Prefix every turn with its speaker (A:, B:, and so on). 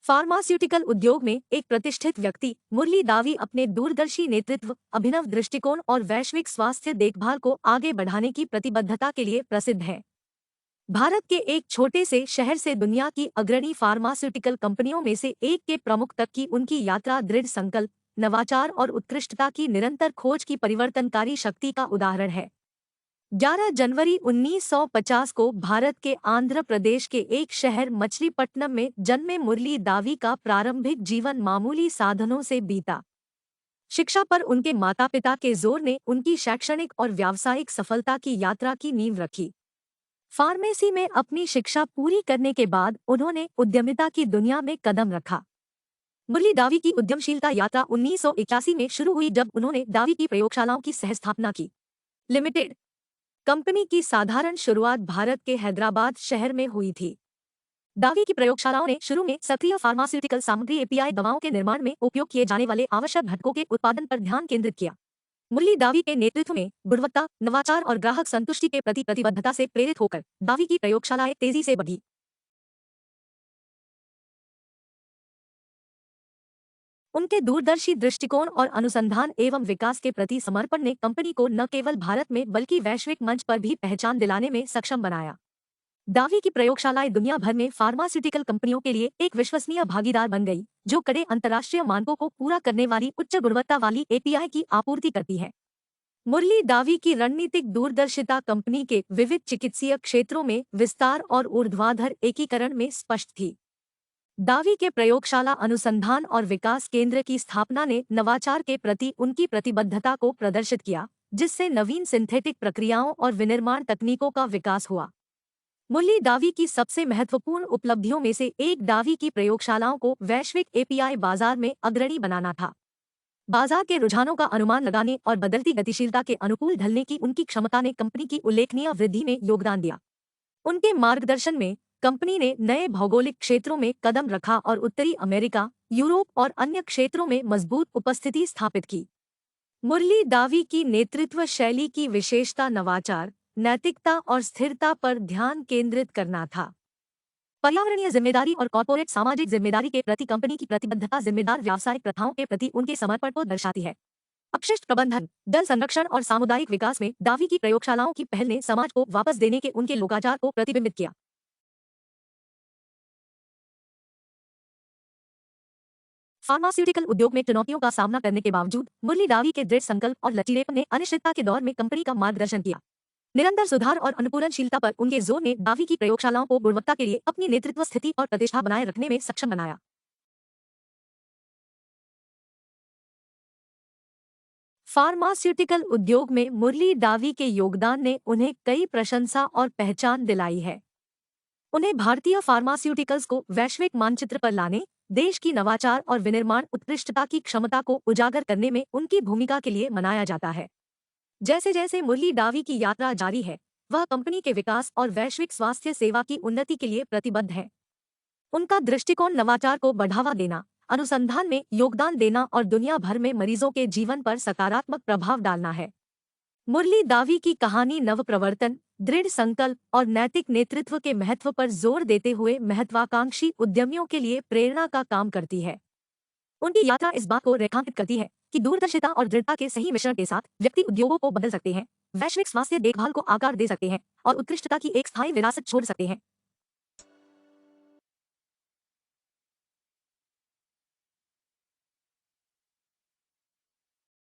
A: Pharmaceutical उद्योग में एक प्रतिष्ठित व्यक्ति मुरली दावी अपने दूरदर्शी नेतृत्व, अभिनव दृष्टिकोण और वैश्विक स्वास्थ्य देखभाल को आगे बढ़ाने की प्रतिबद्धता के लिए प्रसिद्ध हैं। भारत के एक छोटे से शहर से दुनिया की अग्रणी फार्मास्यूटिकल कंपनियों में से एक के प्रमुख तक की उनकी यात्रा दृढ़ संकल्प, नवाचार और उत्कृष्टता की निरंतर खोज की परिवर्तनकारी शक्ति का उदाहरण है। 11 जनवरी 1950 को भारत के आंध्र प्रदेश के एक शहर मछलीपट्टनम में जन्मे मुरली दावी का प्रारंभिक जीवन मामूली साधनों से बीता। शिक्षा पर उनके माता पिता के जोर ने उनकी शैक्षणिक और व्यावसायिक सफलता की यात्रा की नींव रखी। फार्मेसी में अपनी शिक्षा पूरी करने के बाद उन्होंने उद्यमिता की दुनिया में कदम रखा। मुरली दावी की उद्यमशीलता यात्रा 1981 में शुरू हुई जब उन्होंने दावी की प्रयोगशालाओं की सहस्थापना की। लिमिटेड कंपनी की साधारण शुरुआत भारत के हैदराबाद शहर में हुई थी। दावी की प्रयोगशालाओं ने शुरू में सक्रिय फार्मास्यूटिकल सामग्री एपीआई दवाओं के निर्माण में उपयोग किए जाने वाले आवश्यक घटकों के उत्पादन पर ध्यान केंद्रित किया। मुरली दावी के नेतृत्व में गुणवत्ता, नवाचार और ग्राहक संतुष्टि के प्रति प्रतिबद्धता से प्रेरित होकर दावी की प्रयोगशालाएं तेजी से बढ़ी। उनके दूरदर्शी दृष्टिकोण और अनुसंधान एवं विकास के प्रति समर्पण ने कंपनी को न केवल भारत में बल्कि वैश्विक मंच पर भी पहचान दिलाने में सक्षम बनाया। दावी की प्रयोगशालाएं दुनिया भर में फार्मास्यूटिकल कंपनियों के लिए एक विश्वसनीय भागीदार बन गई, जो कड़े अंतर्राष्ट्रीय मानकों को पूरा करने वाली उच्च गुणवत्ता वाली एपीआई की आपूर्ति करती है। मुरली दावी की रणनीतिक दूरदर्शिता कंपनी के विविध चिकित्सीय क्षेत्रों में विस्तार और ऊर्ध्वाधर एकीकरण में स्पष्ट थी। दावी के प्रयोगशाला अनुसंधान और विकास केंद्र की स्थापना ने नवाचार के प्रति उनकी प्रतिबद्धता को प्रदर्शित किया, जिससे नवीन सिंथेटिक प्रक्रियाओं और विनिर्माण तकनीकों का विकास हुआ। मुरली दावी की सबसे महत्वपूर्ण उपलब्धियों में से एक दावी की प्रयोगशालाओं को वैश्विक एपीआई बाजार में अग्रणी बनाना था। बाजार के रुझानों का अनुमान लगाने और बदलती गतिशीलता के अनुकूल ढलने की उनकी क्षमता ने कंपनी की उल्लेखनीय वृद्धि में योगदान दिया। उनके मार्गदर्शन में कंपनी ने नए भौगोलिक क्षेत्रों में कदम रखा और उत्तरी अमेरिका, यूरोप और अन्य क्षेत्रों में मजबूत उपस्थिति स्थापित की। मुरली दावी की नेतृत्व शैली की विशेषता नवाचार, नैतिकता और स्थिरता पर ध्यान केंद्रित करना था। पर्यावरणीय जिम्मेदारी और कॉर्पोरेट सामाजिक जिम्मेदारी के प्रति कंपनी की प्रतिबद्धता जिम्मेदार व्यावसायिक प्रथाओं के प्रति उनके समर्पण को दर्शाती है। अपशिष्ट प्रबंधन, जल संरक्षण और सामुदायिक विकास में दावी की प्रयोगशालाओं की पहल ने समाज को वापस देने के उनके लोकाचार को प्रतिबिंबित किया। फार्मास्यूटिकल उद्योग में चुनौतियों का सामना करने के बावजूद मुरली दावी के दृढ़ संकल्प और लचीलेपन ने अनिश्चितता के दौर में कंपनी का मार्गदर्शन किया। निरंतर सुधार और अनुकूलनशीलता पर उनके जोर ने दावी की प्रयोगशालाओं को गुणवत्ता के लिए अपनी नेतृत्व स्थिति और प्रतिष्ठा बनाए रखने में सक्षम बनाया। फार्मास्यूटिकल उद्योग में मुरली दावी के योगदान ने उन्हें कई प्रशंसा और पहचान दिलाई है। उन्हें भारतीय फार्मास्यूटिकल्स को वैश्विक मानचित्र पर लाने, देश की नवाचार और विनिर्माण उत्कृष्टता की क्षमता को उजागर करने में उनकी भूमिका के लिए मनाया जाता है। जैसे जैसे मुरली दावी की यात्रा जारी है, वह कंपनी के विकास और वैश्विक स्वास्थ्य सेवा की उन्नति के लिए प्रतिबद्ध है। उनका दृष्टिकोण नवाचार को बढ़ावा देना, अनुसंधान में योगदान देना और दुनिया भर में मरीजों के जीवन पर सकारात्मक प्रभाव डालना है। मुरली दावी की कहानी नवप्रवर्तन, दृढ़ संकल्प और नैतिक नेतृत्व के महत्व पर जोर देते हुए महत्वाकांक्षी उद्यमियों के लिए प्रेरणा का काम करती है। उनकी यात्रा इस बात को रेखांकित करती है कि दूरदर्शिता और दृढ़ता के सही मिश्रण के साथ व्यक्ति उद्योगों को बदल सकते हैं, वैश्विक स्वास्थ्य देखभाल को आकार दे सकते हैं और उत्कृष्टता की एक स्थायी विरासत छोड़ सकते हैं।